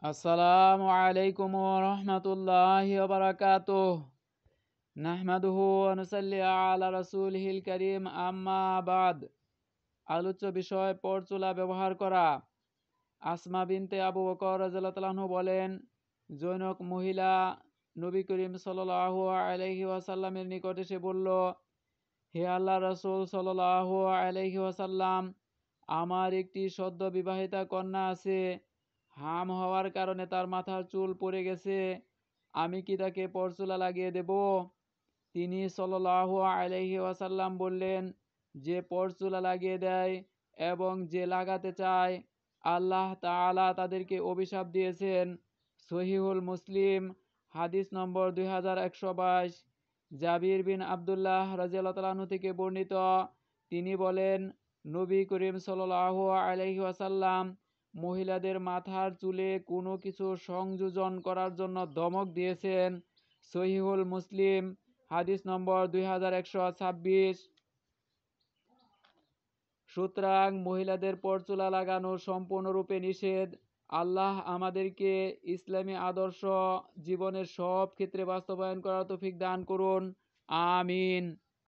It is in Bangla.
আসসালামু আলাইকুম ওয়া রাহমাতুল্লাহি ওয়া বারাকাতুহু। নাহমাদুহু ওয়া নুসাল্লি আলা রাসূলিহিল কারীম, আম্মা বাদ। আলোচ্য বিষয় পরচুলা ব্যবহার করা। আসমা বিনতে আবু বকর রাদিয়াল্লাহু তাআলা আনহু বলেন, জনৈক মহিলা নবী করিম সাল্লাল্লাহু আলাইহি ওয়াসাল্লামের নিকট এসে বলল, হে আল্লাহর রাসূল সাল্লাল্লাহু আলাইহি ওয়াসাল্লাম, আমার একটি সদ্য বিবাহিতা কন্যা আছে। হাম হওয়ার কারণে তার মাথার চুল পড়ে গেছে। আমি কি তাকে পরচুলা লাগিয়ে দেব? তিনি সাল্লাল্লাহু আলাইহি ওয়াসাল্লাম বললেন, যে পরচুলা লাগিয়ে দেয় এবং যে লাগাতে চায়, আল্লাহ তাআলা তাদেরকে অভিশাপ দিয়েছেন। সহিহুল মুসলিম, হাদিস নম্বর 2122। জাবির বিন আব্দুল্লাহ রাদিয়াল্লাহু তাআলা আনহু থেকে বর্ণিত, তিনি বলেন, নবী করিম সাল্লাল্লাহু আলাইহি ওয়াসাল্লাম মহিলাদের মাথার চুলে কোনো কিছু সংযোজন করার জন্য ধমক দিয়েছেন। সহিহুল মুসলিম, হাদিস নম্বর 2126। সুতরাং মহিলাদের পরচুলা লাগানো সম্পূর্ণরূপে নিষেধ। আল্লাহ আমাদেরকে ইসলামী আদর্শ জীবনের সব ক্ষেত্রে বাস্তবায়ন করার তৌফিক দান করুন। আমিন।